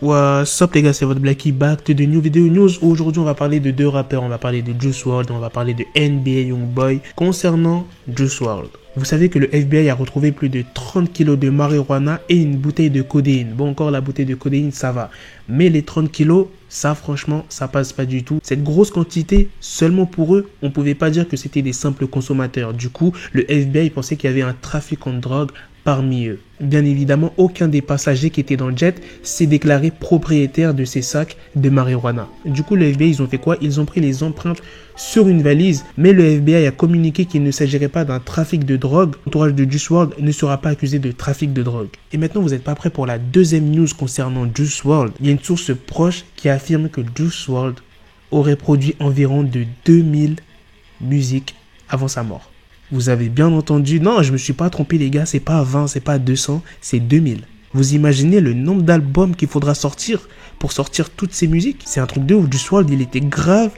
What's up les gars, c'est votre Blacky back to the new video news. Aujourd'hui on va parler de deux rappeurs, on va parler de Juice WRLD, on va parler de NBA Youngboy. Concernant Juice WRLD, vous savez que le FBI a retrouvé plus de 30 kilos de marijuana et une bouteille de codéine. Bon, encore la bouteille de codéine ça va, mais les 30 kilos, ça franchement ça passe pas du tout. Cette grosse quantité, seulement pour eux, on pouvait pas dire que c'était des simples consommateurs. Du coup le FBI pensait qu'il y avait un trafic de drogue parmi eux. Bien évidemment, aucun des passagers qui étaient dans le jet s'est déclaré propriétaire de ces sacs de marijuana. Du coup, le FBI, ils ont fait quoi? Ils ont pris les empreintes sur une valise, mais le FBI a communiqué qu'il ne s'agirait pas d'un trafic de drogue. L'entourage de Juice WRLD ne sera pas accusé de trafic de drogue. Et maintenant, vous n'êtes pas prêts pour la deuxième news concernant Juice WRLD. Il y a une source proche qui affirme que Juice WRLD aurait produit environ de 2000 musiques avant sa mort. Vous avez bien entendu, non, je me suis pas trompé les gars, c'est pas 20, c'est pas 200, c'est 2000. Vous imaginez le nombre d'albums qu'il faudra sortir pour sortir toutes ces musiques? C'est un truc de ouf. Juice WRLD, il était grave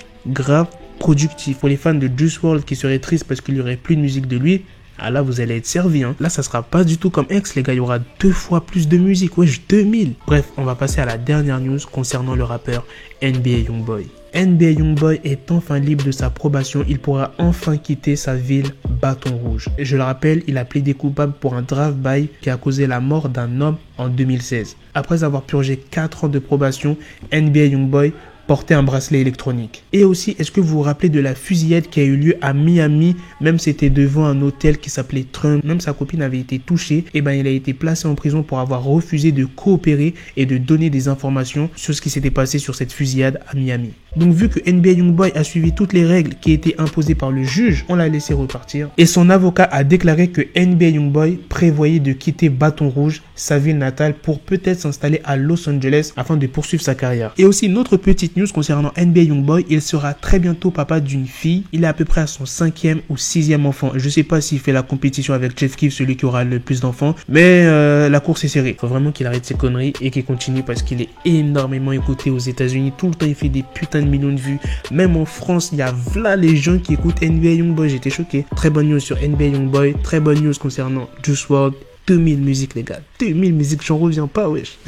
productif. Pour les fans de Juice WRLD qui seraient tristes parce qu'il y aurait plus de musique de lui, ah là vous allez être servis hein. Là ça sera pas du tout comme X les gars, il y aura 2 fois plus de musique, wesh 2000. Bref, on va passer à la dernière news concernant le rappeur NBA Youngboy. NBA Youngboy est enfin libre de sa probation, il pourra enfin quitter sa ville Bâton Rouge. Je le rappelle, il a plaidé coupable pour un drive-by qui a causé la mort d'un homme en 2016. Après avoir purgé 4 ans de probation, NBA Youngboy porter un bracelet électronique. Et aussi, est-ce que vous vous rappelez de la fusillade qui a eu lieu à Miami? Même c'était devant un hôtel qui s'appelait Trump. Même sa copine avait été touchée. Et ben il a été placé en prison pour avoir refusé de coopérer et de donner des informations sur ce qui s'était passé sur cette fusillade à Miami. Donc vu que NBA Youngboy a suivi toutes les règles qui étaient imposées par le juge, on l'a laissé repartir. Et son avocat a déclaré que NBA Youngboy prévoyait de quitter Bâton Rouge, sa ville natale, pour peut-être s'installer à Los Angeles afin de poursuivre sa carrière. Et aussi une autre petite news concernant NBA Youngboy, il sera très bientôt papa d'une fille. Il est à peu près à son 5e ou 6e enfant. Je sais pas s'il fait la compétition avec Jeff Keef, celui qui aura le plus d'enfants, mais la course est serrée. Faut vraiment qu'il arrête ses conneries et qu'il continue parce qu'il est énormément écouté aux États-Unis. Tout le temps il fait des putains de millions de vues. Même en France, il y a là les gens qui écoutent NBA Youngboy. J'étais choqué. Très bonne news sur NBA Youngboy. Très bonne news concernant Juice WRLD. 2000 musiques les gars. 2000 musiques, j'en reviens pas wesh.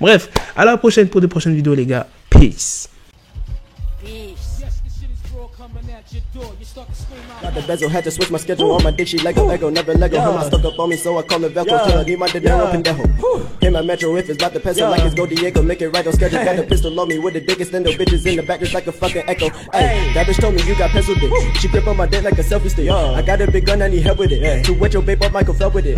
Bref, à la prochaine pour de prochaines vidéos les gars. Peace. Got the bezel, had to switch my schedule on my dick, she like a Lego, never Lego. Her mouth stuck up on me, so I call her Velcro. Tell her, need my dinero, pendejo. Hit my metro if it's about to peso, like it's Go Diego, make it right on schedule. Got a pistol on me with the biggest endo, bitches in the back just like a fucking echo. Hey, that bitch told me you got pencil dick. She grip on my dick like a selfie stick. I got a big gun, I need help with it. To wet your babe up, Michael fell with it.